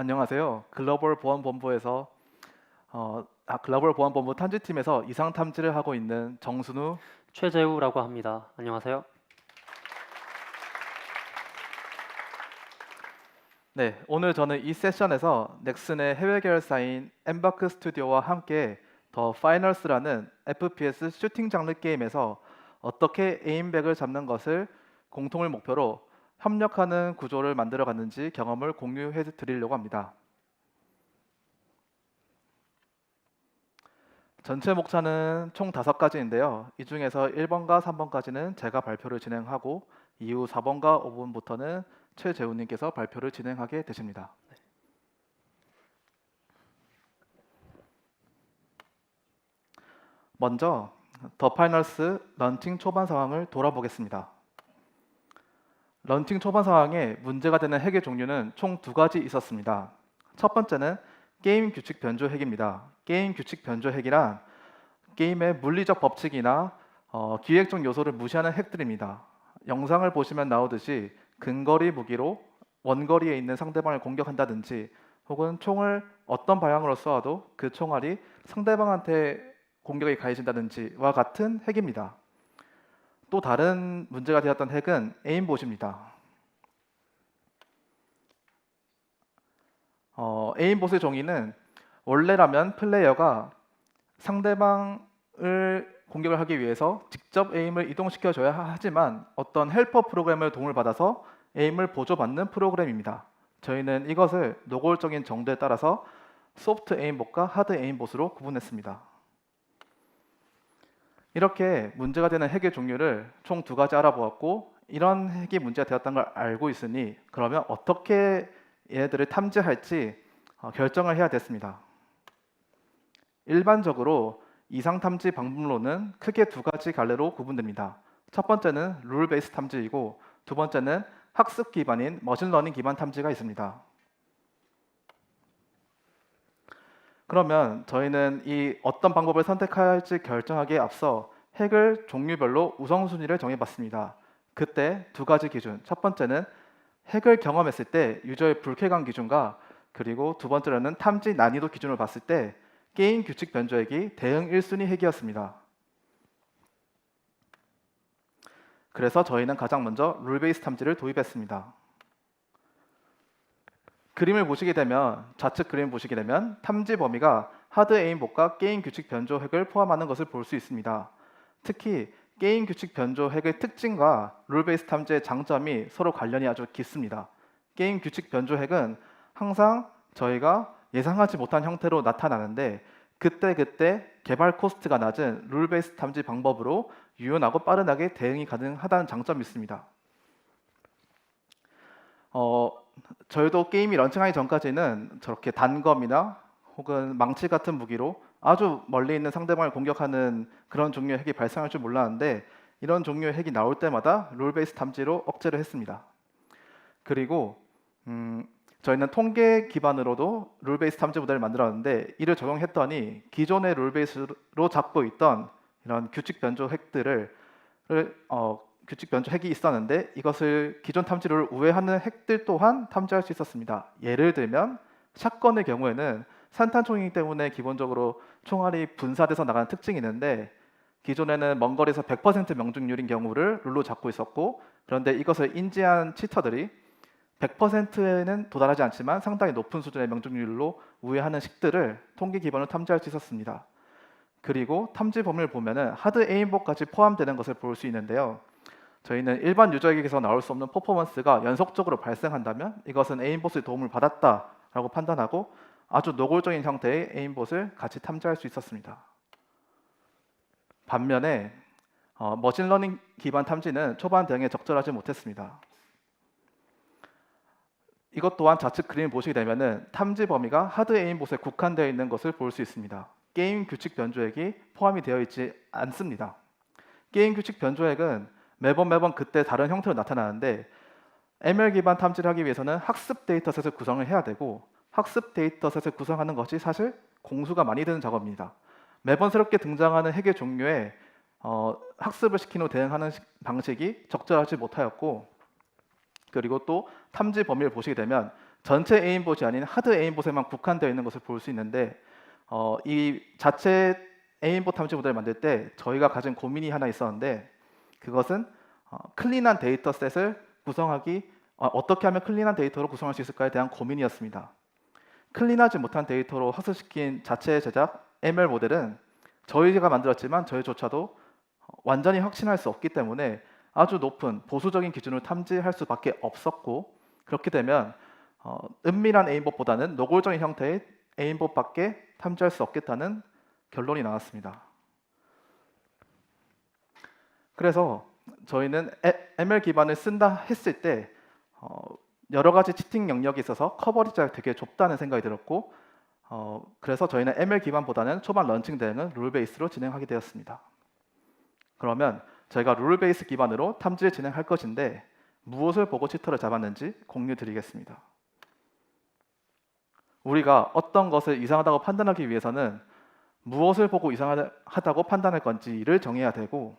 안녕하세요. 글로벌 보안본부 탐지팀에서 이상 탐지를 하고 있는 정순우. 최재우라고 합니다. 안녕하세요. 네, 오늘 저는 이 세션에서 넥슨의 해외 계열사인 엠바크 스튜디오와 함께 더 파이널스라는 FPS 슈팅 장르 게임에서 어떻게 에임백을 잡는 것을 공통을 목표로 협력하는 구조를 만들어 갔는지 경험을 공유해 드리려고 합니다. 전체 목차는 총 5가지인데요. 이 중에서 1번과 3번까지는 제가 발표를 진행하고 이후 4번과 5번부터는 최재훈님께서 발표를 진행하게 되십니다. 먼저 더 파이널스 런칭 초반 상황을 돌아보겠습니다. 런칭 초반 상황에 문제가 되는 핵의 종류는 총 2가지 있었습니다. 첫 번째는 게임 규칙 변조 핵입니다. 게임 규칙 변조 핵이란 게임의 물리적 법칙이나 기획적 요소를 무시하는 핵들입니다. 영상을 보시면 나오듯이 근거리 무기로 원거리에 있는 상대방을 공격한다든지 혹은 총을 어떤 방향으로 쏘아도 그 총알이 상대방한테 공격이 가해진다든지와 같은 핵입니다. 또 다른 문제가 되었던 핵은 에임봇입니다. 에임봇의 종이는 원래라면 플레이어가 상대방을 공격을 하기 위해서 직접 에임을 이동시켜줘야 하지만 어떤 헬퍼 프로그램의 도움을 받아서 에임을 보조받는 프로그램입니다. 저희는 이것을 노골적인 정도에 따라서 소프트 에임봇과 하드 에임봇으로 구분했습니다. 이렇게 문제가 되는 핵의 종류를 총 2가지 알아보았고 이런 핵이 문제가 되었다는 걸 알고 있으니 그러면 어떻게 얘네들을 탐지할지 결정을 해야 됐습니다. 일반적으로 이상 탐지 방법론은 크게 2가지 갈래로 구분됩니다. 첫 번째는 룰 베이스 탐지이고 두 번째는 학습 기반인 머신러닝 기반 탐지가 있습니다. 그러면 저희는 이 어떤 방법을 선택할지 결정하기에 앞서 핵을 종류별로 우선순위를 정해봤습니다. 그때 2가지 기준, 첫 번째는 핵을 경험했을 때 유저의 불쾌감 기준과 그리고 두 번째로는 탐지 난이도 기준을 봤을 때 게임 규칙 변조 핵이 대응 1순위 핵이었습니다. 그래서 저희는 가장 먼저 룰 베이스 탐지를 도입했습니다. 그림을 보시게 되면 좌측 그림을 보시게 되면 탐지 범위가 하드 에임봇과 게임 규칙 변조 핵을 포함하는 것을 볼 수 있습니다. 특히 게임 규칙 변조 핵의 특징과 룰 베이스 탐지의 장점이 서로 관련이 아주 깊습니다. 게임 규칙 변조 핵은 항상 저희가 예상하지 못한 형태로 나타나는데 그때 개발 코스트가 낮은 룰 베이스 탐지 방법으로 유연하고 빠르게 대응이 가능하다는 장점이 있습니다. 저희도 게임이 런칭하기 전까지는 저렇게 단검이나 혹은 망치 같은 무기로 아주 멀리 있는 상대방을 공격하는 그런 종류의 핵이 발생할 줄 몰랐는데 이런 종류의 핵이 나올 때마다 룰 베이스 탐지로 억제를 했습니다. 그리고 저희는 통계 기반으로도 룰 베이스 탐지 모델을 만들었는데 이를 적용했더니 기존의 룰 베이스로 잡고 있던 이런 규칙 변조 핵들을 규칙 변조 핵이 있었는데 이것을 기존 탐지를 우회하는 핵들 또한 탐지할 수 있었습니다. 예를 들면 샷건의 경우에는 산탄총이기 때문에 기본적으로 총알이 분사돼서 나가는 특징이 있는데 기존에는 먼 거리에서 100% 명중률인 경우를 룰로 잡고 있었고 그런데 이것을 인지한 치터들이 100%에는 도달하지 않지만 상당히 높은 수준의 명중률로 우회하는 식들을 통계 기반으로 탐지할 수 있었습니다. 그리고 탐지 범위를 보면은 하드 에임봇까지 포함되는 것을 볼 수 있는데요. 저희는 일반 유저에게서 나올 수 없는 퍼포먼스가 연속적으로 발생한다면 이것은 에임봇의 도움을 받았다라고 판단하고 아주 노골적인 형태의 에임봇을 같이 탐지할 수 있었습니다. 반면에 머신러닝 기반 탐지는 초반 대응에 적절하지 못했습니다. 이것 또한 좌측 그림을 보시게 되면 탐지 범위가 하드 에임봇에 국한되어 있는 것을 볼 수 있습니다. 게임 규칙 변조핵이 포함이 되어 있지 않습니다. 게임 규칙 변조핵은 매번 그때 다른 형태로 나타나는데 ML 기반 탐지를 하기 위해서는 학습 데이터셋을 구성을 해야 되고 학습 데이터셋을 구성하는 것이 사실 공수가 많이 드는 작업입니다. 매번 새롭게 등장하는 핵의 종류에 학습을 시킨 후 대응하는 방식이 적절하지 못하였고 그리고 또 탐지 범위를 보시게 되면 전체 에임봇이 아닌 하드 에임봇에만 국한되어 있는 것을 볼 수 있는데 이 자체 에임봇 탐지 모델을 만들 때 저희가 가진 고민이 하나 있었는데 그것은 클린한 데이터셋을 구성하기 어떻게 하면 클린한 데이터로 구성할 수 있을까에 대한 고민이었습니다. 클린하지 못한 데이터로 학습시킨 자체 제작 ML 모델은 저희가 만들었지만 저희조차도 완전히 확신할 수 없기 때문에 아주 높은 보수적인 기준을 탐지할 수밖에 없었고 그렇게 되면 은밀한 에임봇보다는 노골적인 형태의 에임봇밖에 탐지할 수 없겠다는 결론이 나왔습니다. 그래서 저희는 ML 기반을 쓴다 했을 때 여러 가지 치팅 영역이 있어서 커버리지가 되게 좁다는 생각이 들었고 그래서 저희는 ML 기반보다는 초반 런칭 대응은 룰 베이스로 진행하게 되었습니다. 그러면 저희가 룰 베이스 기반으로 탐지를 진행할 것인데 무엇을 보고 치터를 잡았는지 공유 드리겠습니다. 우리가 어떤 것을 이상하다고 판단하기 위해서는 무엇을 보고 이상하다고 판단할 건지를 정해야 되고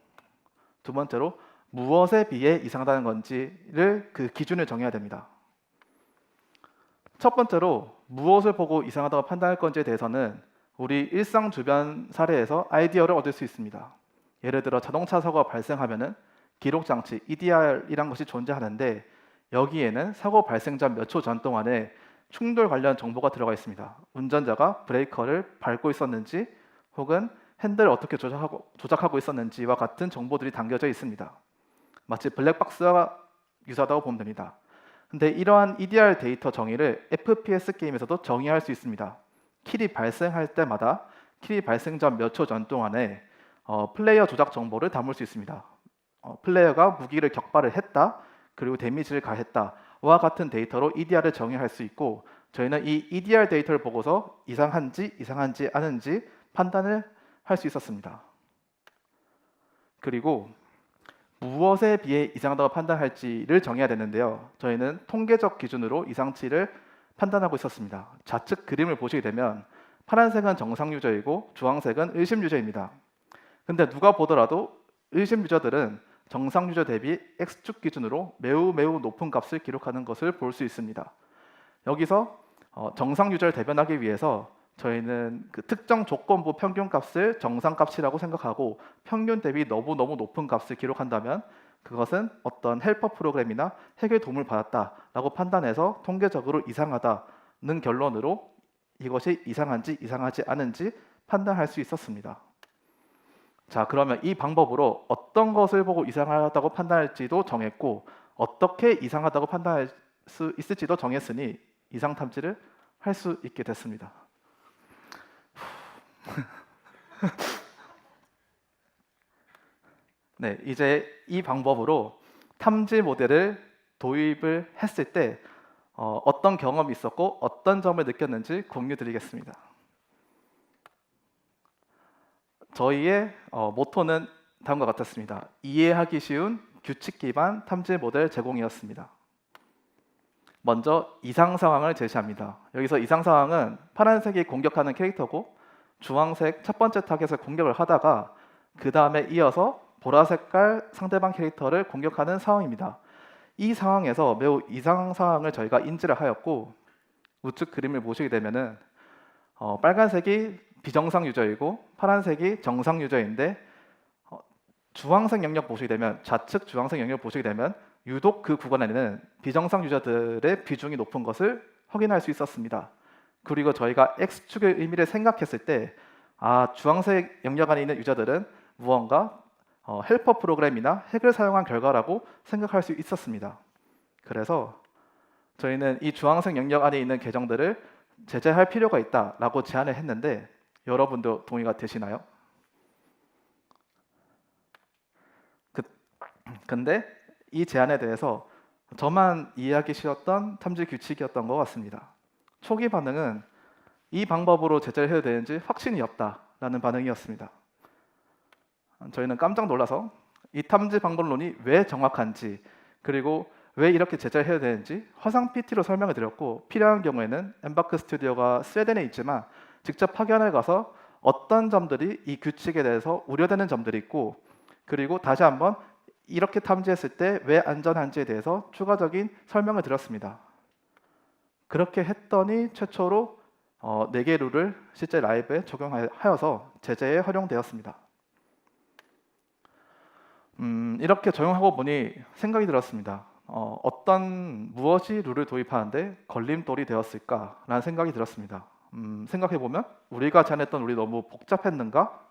두 번째로 무엇에 비해 이상하다는 건지를 그 기준을 정해야 됩니다. 첫 번째로 무엇을 보고 이상하다고 판단할 건지에 대해서는 우리 일상 주변 사례에서 아이디어를 얻을 수 있습니다. 예를 들어 자동차 사고가 발생하면은 기록 장치 EDR이란 것이 존재하는데 여기에는 사고 발생 전 몇 초 전 동안에 충돌 관련 정보가 들어가 있습니다. 운전자가 브레이커를 밟고 있었는지 혹은 핸들을 어떻게 조작하고 있었는지와 같은 정보들이 담겨져 있습니다. 마치 블랙박스와 유사하다고 보면 됩니다. 근데 이러한 EDR 데이터 정의를 FPS 게임에서도 정의할 수 있습니다. 킬이 발생할 때마다 킬이 발생 전 몇 초 전 동안에 플레이어 조작 정보를 담을 수 있습니다. 플레이어가 무기를 격발을 했다, 그리고 데미지를 가했다와 같은 데이터로 EDR을 정의할 수 있고 저희는 이 EDR 데이터를 보고서 이상한지 않은지 판단을 할 수 있었습니다. 그리고 무엇에 비해 이상하다고 판단할지를 정해야 되는데요. 저희는 통계적 기준으로 이상치를 판단하고 있었습니다. 좌측 그림을 보시게 되면 파란색은 정상 유저이고 주황색은 의심 유저입니다. 근데 누가 보더라도 의심 유저들은 정상 유저 대비 X축 기준으로 매우 높은 값을 기록하는 것을 볼 수 있습니다. 여기서 정상 유저를 대변하기 위해서 저희는 그 특정 조건부 평균 값을 정상 값이라고 생각하고 평균 대비 너무 높은 값을 기록한다면 그것은 어떤 헬퍼 프로그램이나 핵의 도움을 받았다라고 판단해서 통계적으로 이상하다는 결론으로 이것이 이상한지 이상하지 않은지 판단할 수 있었습니다. 자, 그러면 이 방법으로 어떤 것을 보고 이상하다고 판단할지도 정했고 어떻게 이상하다고 판단할 수 있을지도 정했으니 이상 탐지를 할 수 있게 됐습니다. 네, 이제 이 방법으로 탐지 모델을 도입을 했을 때 어떤 경험이 있었고 어떤 점을 느꼈는지 공유 드리겠습니다. 저희의 모토는 다음과 같았습니다. 이해하기 쉬운 규칙 기반 탐지 모델 제공이었습니다. 먼저 이상 상황을 제시합니다. 여기서 이상 상황은 파란색이 공격하는 캐릭터고 주황색 첫 번째 타겟을 공격을 하다가 그 다음에 이어서 보라색깔 상대방 캐릭터를 공격하는 상황입니다. 이 상황에서 매우 이상 상황을 저희가 인지를 하였고 우측 그림을 보시게 되면은 빨간색이 비정상 유저이고 파란색이 정상 유저인데 주황색 영역 보시게 되면 좌측 주황색 영역 보시게 되면 유독 그 구간에는 비정상 유저들의 비중이 높은 것을 확인할 수 있었습니다. 그리고 저희가 X축의 의미를 생각했을 때 주황색 영역 안에 있는 유저들은 무언가 헬퍼 프로그램이나 핵을 사용한 결과라고 생각할 수 있었습니다. 그래서 저희는 이 주황색 영역 안에 있는 계정들을 제재할 필요가 있다라고 제안을 했는데 여러분도 동의가 되시나요? 근데 이 제안에 대해서 저만 이해하기 쉬웠던 탐지 규칙이었던 것 같습니다. 초기 반응은 이 방법으로 제재를 해도 되는지 확신이 없다라는 반응이었습니다. 저희는 깜짝 놀라서 이 탐지 방법론이 왜 정확한지 그리고 왜 이렇게 제재를 해야 되는지 화상 PT로 설명을 드렸고 필요한 경우에는 엠바크 스튜디오가 스웨덴에 있지만 직접 파견을 가서 어떤 점들이 이 규칙에 대해서 우려되는 점들이 있고 그리고 다시 한번 이렇게 탐지했을 때 왜 안전한지에 대해서 추가적인 설명을 드렸습니다. 그렇게 했더니 최초로 4개 룰을 실제 라이브에 적용하여서 제재에 활용되었습니다. 이렇게 적용하고 보니 생각이 들었습니다. 어떤 무엇이 룰을 도입하는데 걸림돌이 되었을까라는 생각이 들었습니다. 생각해보면 우리가 제안했던 룰이 너무 복잡했는가?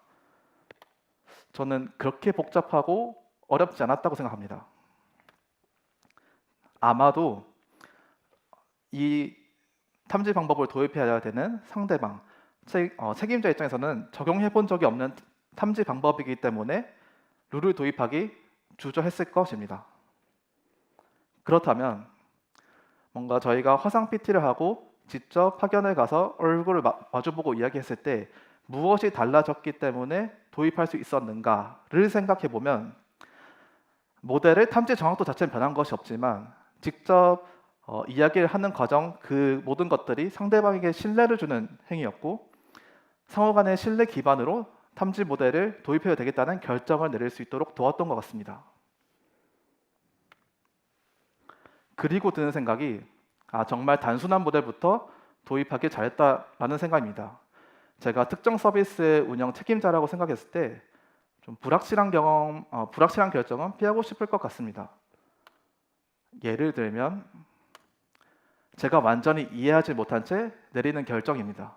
저는 그렇게 복잡하고 어렵지 않았다고 생각합니다. 아마도 이 탐지 방법을 도입해야 되는 상대방, 책임자 입장에서는 적용해 본 적이 없는 탐지 방법이기 때문에 룰을 도입하기 주저했을 것입니다. 그렇다면 뭔가 저희가 화상 PT를 하고 직접 파견을 가서 얼굴을 마주보고 이야기했을 때 무엇이 달라졌기 때문에 도입할 수 있었는가를 생각해 보면 모델의 탐지 정확도 자체는 변한 것이 없지만 직접 이야기를 하는 과정 그 모든 것들이 상대방에게 신뢰를 주는 행위였고 상호 간의 신뢰 기반으로 탐지 모델을 도입해야 되겠다는 결정을 내릴 수 있도록 도왔던 것 같습니다. 그리고 드는 생각이 정말 단순한 모델부터 도입하길 잘했다라는 생각입니다. 제가 특정 서비스의 운영 책임자라고 생각했을 때 좀 불확실한 결정은 피하고 싶을 것 같습니다. 예를 들면 제가 완전히 이해하지 못한 채 내리는 결정입니다.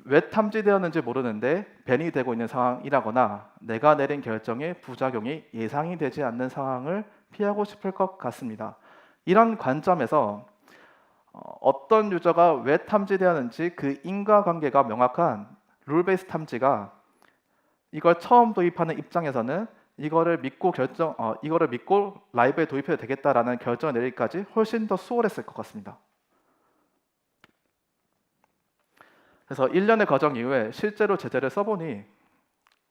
왜 탐지되었는지 모르는데 밴이 되고 있는 상황이라거나 내가 내린 결정의 부작용이 예상이 되지 않는 상황을 피하고 싶을 것 같습니다. 이런 관점에서 어떤 유저가 왜 탐지되었는지 그 인과관계가 명확한 룰 베이스 탐지가 이걸 처음 도입하는 입장에서는 이거를 믿고 라이브에 도입해도 되겠다라는 결정을 내리기까지 훨씬 더 수월했을 것 같습니다. 그래서 1년의 과정 이후에 실제로 제재를 써보니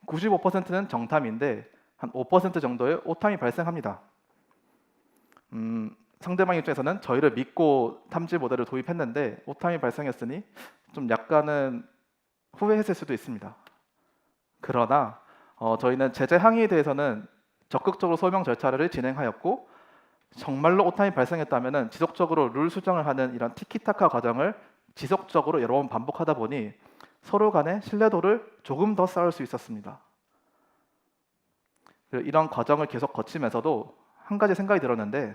95%는 정탐인데 한 5% 정도의 오탐이 발생합니다. 상대방 입장에서는 저희를 믿고 탐지 모델을 도입했는데 오탐이 발생했으니 좀 약간은 후회했을 수도 있습니다. 그러나 저희는 제재 항의에 대해서는 적극적으로 소명 절차를 진행하였고 정말로 오탐이 발생했다면 지속적으로 룰 수정을 하는 이런 티키타카 과정을 지속적으로 여러 번 반복하다 보니 서로 간의 신뢰도를 조금 더 쌓을 수 있었습니다. 이런 과정을 계속 거치면서도 한 가지 생각이 들었는데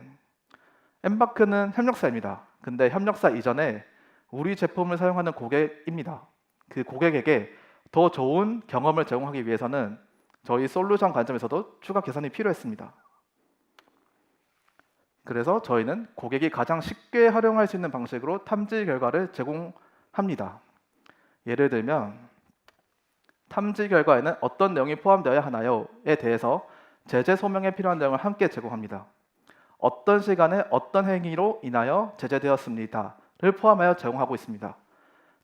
엠바크는 협력사입니다. 근데 협력사 이전에 우리 제품을 사용하는 고객입니다. 그 고객에게 더 좋은 경험을 제공하기 위해서는 저희 솔루션 관점에서도 추가 개선이 필요했습니다. 그래서 저희는 고객이 가장 쉽게 활용할 수 있는 방식으로 탐지 결과를 제공합니다. 예를 들면 탐지 결과에는 어떤 내용이 포함되어야 하나요?에 대해서 제재 소명에 필요한 내용을 함께 제공합니다. 어떤 시간에 어떤 행위로 인하여 제재되었습니다를 포함하여 제공하고 있습니다.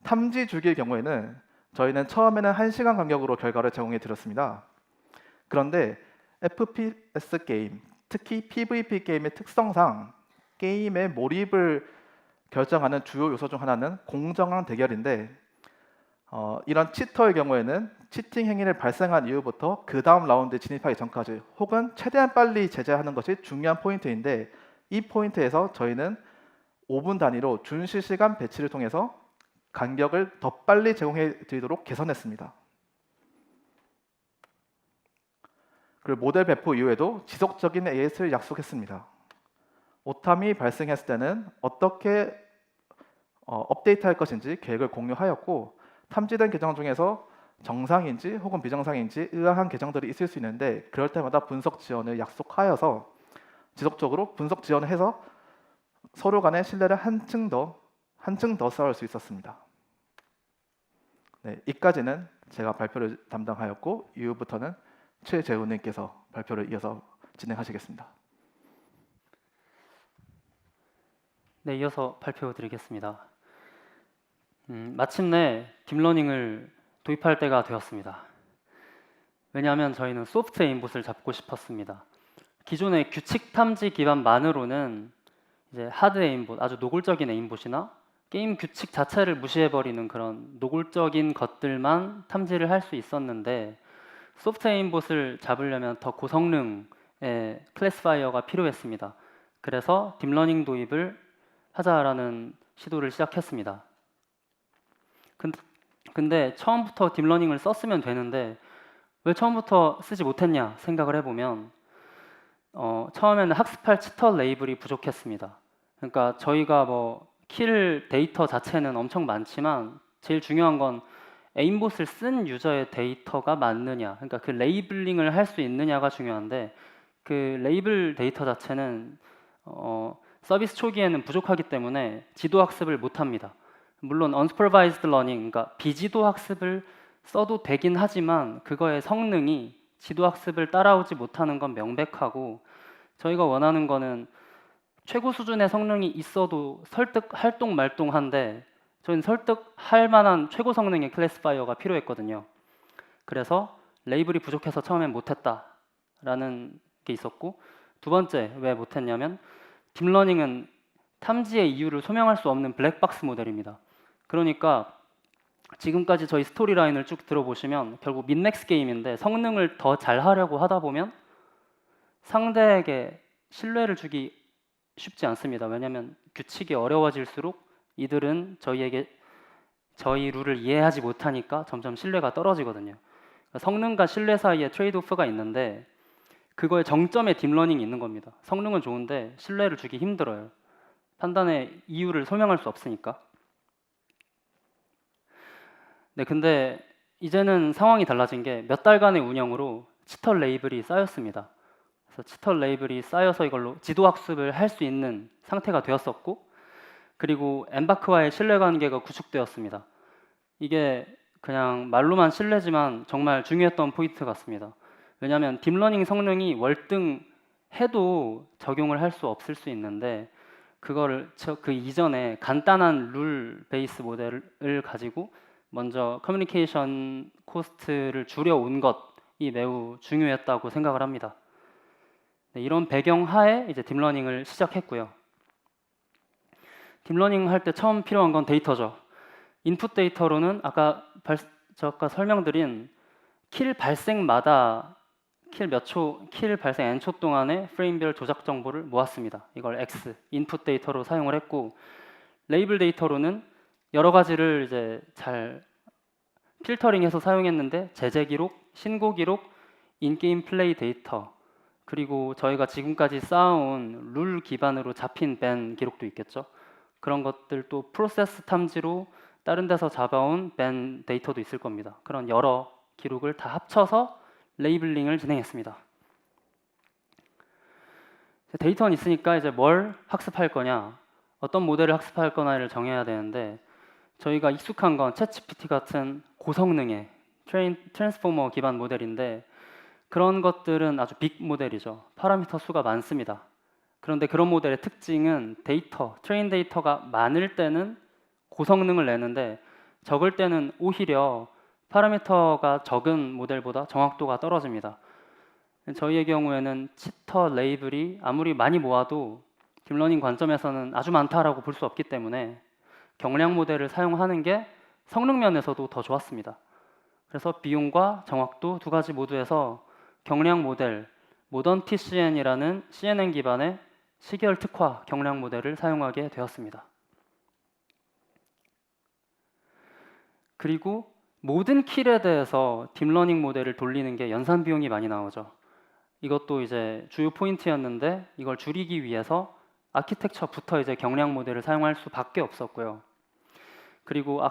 탐지 주기의 경우에는 저희는 처음에는 1시간 간격으로 결과를 제공해 드렸습니다. 그런데 FPS 게임, 특히 PVP 게임의 특성상 게임의 몰입을 결정하는 주요 요소 중 하나는 공정한 대결인데 이런 치터의 경우에는 치팅 행위를 발생한 이후부터 그 다음 라운드에 진입하기 전까지 혹은 최대한 빨리 제재하는 것이 중요한 포인트인데 이 포인트에서 저희는 5분 단위로 준실시간 배치를 통해서 간격을 더 빨리 제공해 드리도록 개선했습니다. 그리고 모델 배포 이후에도 지속적인 AS를 약속했습니다. 오탐이 발생했을 때는 어떻게 업데이트할 것인지 계획을 공유하였고 탐지된 계정 중에서 정상인지 혹은 비정상인지 의아한 계정들이 있을 수 있는데 그럴 때마다 분석 지원을 약속하여서 지속적으로 분석 지원을 해서 서로 간의 신뢰를 한층 더 쌓을 수 있었습니다. 네, 이까지는 제가 발표를 담당하였고 이후부터는 최재훈님께서 발표를 이어서 진행하시겠습니다. 네, 이어서 발표드리겠습니다. 마침내 딥러닝을 도입할 때가 되었습니다. 왜냐하면 저희는 소프트 에임봇을 잡고 싶었습니다. 기존의 규칙 탐지 기반만으로는 이제 하드 에임봇, 아주 노골적인 에임봇이나 게임 규칙 자체를 무시해버리는 그런 노골적인 것들만 탐지를 할 수 있었는데 소프트 에임봇을 잡으려면 더 고성능의 클래시파이어가 필요했습니다. 그래서 딥러닝 도입을 하자라는 시도를 시작했습니다. 근데 처음부터 딥러닝을 썼으면 되는데 왜 처음부터 쓰지 못했냐 생각을 해보면 처음에는 학습할 치터 레이블이 부족했습니다. 그러니까 저희가 뭐 킬 데이터 자체는 엄청 많지만 제일 중요한 건 에임봇을 쓴 유저의 데이터가 맞느냐, 그러니까 그 레이블링을 할 수 있느냐가 중요한데 그 레이블 데이터 자체는 서비스 초기에는 부족하기 때문에 지도 학습을 못합니다. 물론 unsupervised learning, 그러니까 비지도 학습을 써도 되긴 하지만 그거의 성능이 지도 학습을 따라오지 못하는 건 명백하고, 저희가 원하는 거는 최고 수준의 성능이 있어도 설득할 말동한데 저희는 설득할 만한 최고 성능의 클래시파이어가 필요했거든요. 그래서 레이블이 부족해서 처음엔 못했다라는 게 있었고, 두 번째 왜 못했냐면 딥러닝은 탐지의 이유를 소명할 수 없는 블랙박스 모델입니다. 그러니까 지금까지 저희 스토리라인을 쭉 들어보시면 결국 민맥스 게임인데 성능을 더 잘하려고 하다 보면 상대에게 신뢰를 주기 쉽지 않습니다. 왜냐하면 규칙이 어려워질수록 이들은 저희 룰을 이해하지 못하니까 점점 신뢰가 떨어지거든요. 그러니까 성능과 신뢰 사이에 트레이드오프가 있는데 그거의 정점에 딥러닝이 있는 겁니다. 성능은 좋은데 신뢰를 주기 힘들어요. 판단의 이유를 설명할 수 없으니까. 네, 근데 이제는 상황이 달라진 게 몇 달간의 운영으로 치터 레이블이 쌓였습니다. 그래서 치터 레이블이 쌓여서 이걸로 지도 학습을 할 수 있는 상태가 되었었고, 그리고 엠바크와의 신뢰관계가 구축되었습니다. 이게 그냥 말로만 신뢰지만 정말 중요했던 포인트 같습니다. 왜냐하면 딥러닝 성능이 월등해도 적용을 할 수 없을 수 있는데 그거를 그 이전에 간단한 룰 베이스 모델을 가지고 먼저 커뮤니케이션 코스트를 줄여온 것이 매우 중요했다고 생각을 합니다. 네, 이런 배경 하에 이제 딥러닝을 시작했고요. 딥러닝 할 때 처음 필요한 건 데이터죠. 인풋 데이터로는 아까 설명드린 킬 발생마다 킬 발생 n초 동안의 프레임별 조작 정보를 모았습니다. 이걸 X 인풋 데이터로 사용을 했고, 레이블 데이터로는 여러 가지를 이제 잘 필터링해서 사용했는데 제재 기록, 신고 기록, 인게임 플레이 데이터, 그리고 저희가 지금까지 쌓아온 룰 기반으로 잡힌 밴 기록도 있겠죠. 그런 것들도 프로세스 탐지로 다른 데서 잡아온 밴 데이터도 있을 겁니다. 그런 여러 기록을 다 합쳐서 레이블링을 진행했습니다. 데이터는 있으니까 이제 뭘 학습할 거냐, 어떤 모델을 학습할 거냐를 정해야 되는데 저희가 익숙한 건 챗GPT 같은 고성능의 트랜스포머 기반 모델인데 그런 것들은 아주 빅 모델이죠. 파라미터 수가 많습니다. 그런데 그런 모델의 특징은 트레인 데이터가 많을 때는 고성능을 내는데 적을 때는 오히려 파라미터가 적은 모델보다 정확도가 떨어집니다. 저희의 경우에는 치터 레이블이 아무리 많이 모아도 딥러닝 관점에서는 아주 많다라고 볼 수 없기 때문에 경량 모델을 사용하는 게 성능 면에서도 더 좋았습니다. 그래서 비용과 정확도 두 가지 모두에서 경량 모델, 모던 TCN이라는 CNN 기반의 시계열 특화 경량 모델을 사용하게 되었습니다. 그리고 모든 킬에 대해서 딥러닝 모델을 돌리는 게 연산 비용이 많이 나오죠. 이것도 이제 주요 포인트였는데 이걸 줄이기 위해서 아키텍처부터 이제 경량 모델을 사용할 수밖에 없었고요. 그리고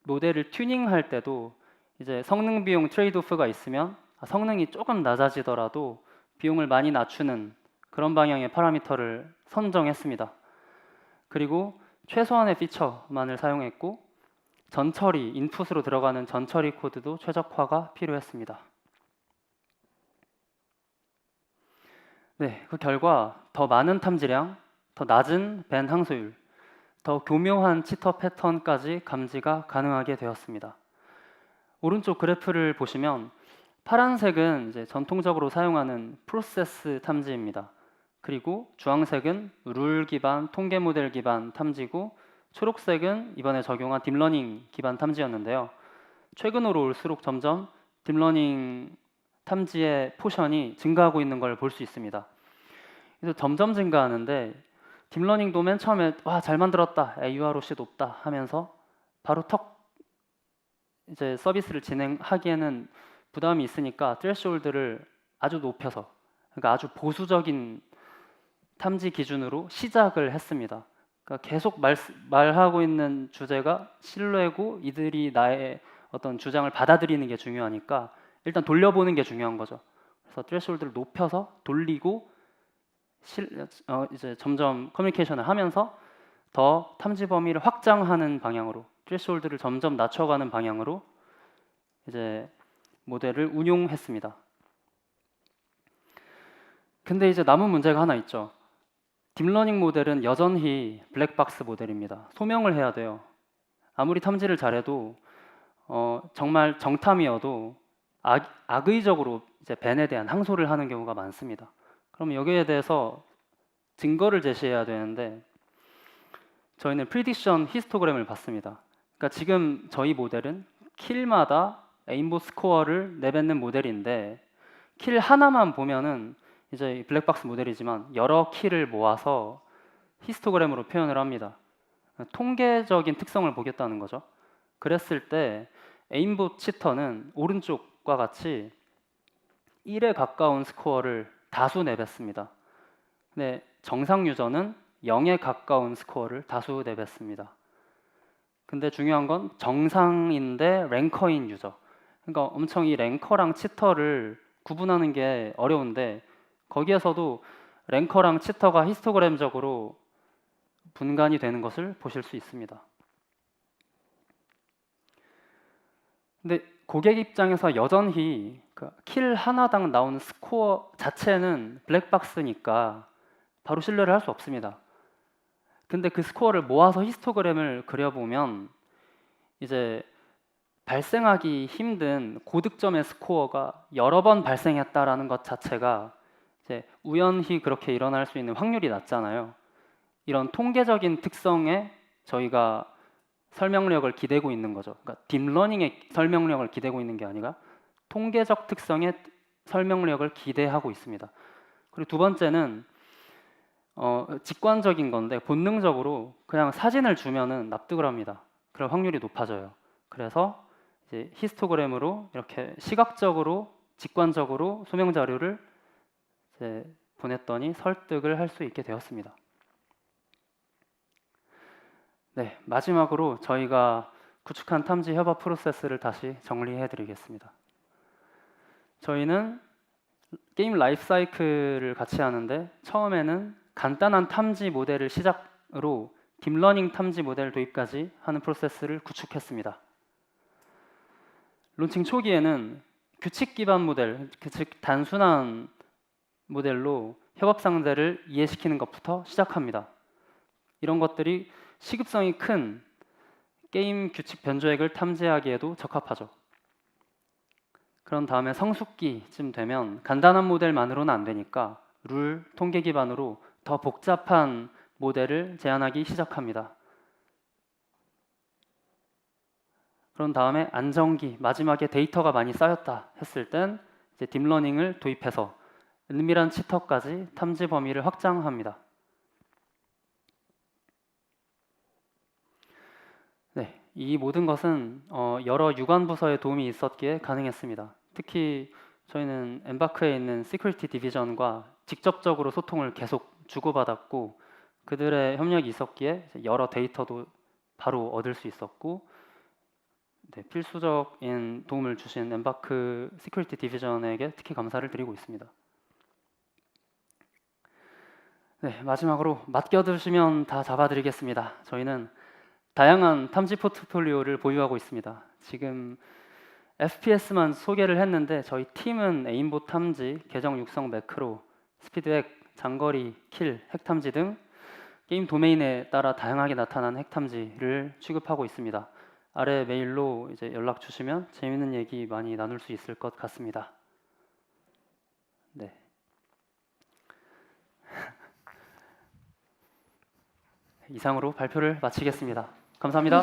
모델을 튜닝할 때도 이제 성능 비용 트레이드오프가 있으면 성능이 조금 낮아지더라도 비용을 많이 낮추는 그런 방향의 파라미터를 선정했습니다. 그리고 최소한의 피처만을 사용했고 전처리, 인풋으로 들어가는 전처리 코드도 최적화가 필요했습니다. 네, 그 결과 더 많은 탐지량, 더 낮은 밴 항소율, 더 교묘한 치터 패턴까지 감지가 가능하게 되었습니다. 오른쪽 그래프를 보시면 파란색은 이제 전통적으로 사용하는 프로세스 탐지입니다. 그리고 주황색은 룰 기반, 통계 모델 기반 탐지고 초록색은 이번에 적용한 딥러닝 기반 탐지였는데요. 최근으로 올수록 점점 딥러닝 탐지의 포션이 증가하고 있는 걸 볼 수 있습니다. 그래서 점점 증가하는데 딥러닝도 맨 처음에 와, 잘 만들었다, AUROC 높다 하면서 바로 턱 이제 서비스를 진행하기에는 부담이 있으니까 트레시홀드를 아주 높여서, 그러니까 아주 보수적인 탐지 기준으로 시작을 했습니다. 그러니까 계속 말하고 있는 주제가 신뢰고 이들이 나의 어떤 주장을 받아들이는 게 중요하니까 일단 돌려보는 게 중요한 거죠. 그래서 트레시홀드를 높여서 돌리고 이제 점점 커뮤니케이션을 하면서 더 탐지 범위를 확장하는 방향으로, 트레시홀드를 점점 낮춰가는 방향으로 이제 모델을 운용했습니다. 근데 이제 남은 문제가 하나 있죠. 딥러닝 모델은 여전히 블랙박스 모델입니다. 소명을 해야 돼요. 아무리 탐지를 잘해도 정말 정탐이어도 악의적으로 이제 벤에 대한 항소를 하는 경우가 많습니다. 그럼 여기에 대해서 증거를 제시해야 되는데 저희는 프리딕션 히스토그램을 봤습니다. 그러니까 지금 저희 모델은 킬마다 에임보 스코어를 내뱉는 모델인데 킬 하나만 보면은 이제 블랙박스 모델이지만 여러 킬을 모아서 히스토그램으로 표현을 합니다. 통계적인 특성을 보겠다는 거죠. 그랬을 때 에임보 치터는 오른쪽과 같이 1에 가까운 스코어를 다수 내뱉습니다. 근데 정상 유저는 0에 가까운 스코어를 다수 내뱉습니다. 근데 중요한 건 정상인데 랭커인 유저. 그러니까 엄청 이 랭커랑 치터를 구분하는 게 어려운데 거기에서도 랭커랑 치터가 히스토그램적으로 분간이 되는 것을 보실 수 있습니다. 근데 고객 입장에서 여전히 킬 하나당 나오는 스코어 자체는 블랙박스니까 바로 신뢰를 할 수 없습니다. 근데 그 스코어를 모아서 히스토그램을 그려보면 이제 발생하기 힘든 고득점의 스코어가 여러 번 발생했다라는 것 자체가 이제 우연히 그렇게 일어날 수 있는 확률이 낮잖아요. 이런 통계적인 특성에 저희가 설명력을 기대고 있는 거죠. 그러니까 딥러닝의 설명력을 기대고 있는 게 아니라 통계적 특성의 설명력을 기대하고 있습니다. 그리고 두 번째는 직관적인 건데 본능적으로 그냥 사진을 주면은 납득을 합니다. 그럴 확률이 높아져요. 그래서 이제 히스토그램으로 이렇게 시각적으로 직관적으로 소명 자료를 이제 보냈더니 설득을 할 수 있게 되었습니다. 네, 마지막으로 저희가 구축한 탐지 협업 프로세스를 다시 정리해 드리겠습니다. 저희는 게임 라이프 사이클을 같이 하는데 처음에는 간단한 탐지 모델을 시작으로 딥러닝 탐지 모델 도입까지 하는 프로세스를 구축했습니다. 론칭 초기에는 규칙 기반 모델, 즉 단순한 모델로 협업 상대를 이해시키는 것부터 시작합니다. 이런 것들이 시급성이 큰 게임 규칙 변조액을 탐지하기에도 적합하죠. 그런 다음에 성숙기쯤 되면 간단한 모델만으로는 안 되니까 룰, 통계 기반으로 더 복잡한 모델을 제안하기 시작합니다. 그런 다음에 안정기, 마지막에 데이터가 많이 쌓였다 했을 땐 이제 딥러닝을 도입해서 은밀한 치터까지 탐지 범위를 확장합니다. 네, 이 모든 것은 여러 유관 부서의 도움이 있었기에 가능했습니다. 특히 저희는 엠바크에 있는 시큐리티 디비전과 직접적으로 소통을 계속 주고받았고 그들의 협력이 있었기에 여러 데이터도 바로 얻을 수 있었고 네, 필수적인 도움을 주신 엠바크 시큐리티 디비전에게 특히 감사를 드리고 있습니다. 네, 마지막으로 맡겨두시면 다 잡아드리겠습니다. 저희는 다양한 탐지 포트폴리오를 보유하고 있습니다. 지금 FPS만 소개를 했는데 저희 팀은 에임보 탐지, 계정 육성 매크로, 스피드핵, 장거리, 킬, 핵 탐지 등 게임 도메인에 따라 다양하게 나타난 핵 탐지를 취급하고 있습니다. 아래 메일로 이제 연락 주시면 재밌는 얘기 많이 나눌 수 있을 것 같습니다. 네. 이상으로 발표를 마치겠습니다. 감사합니다.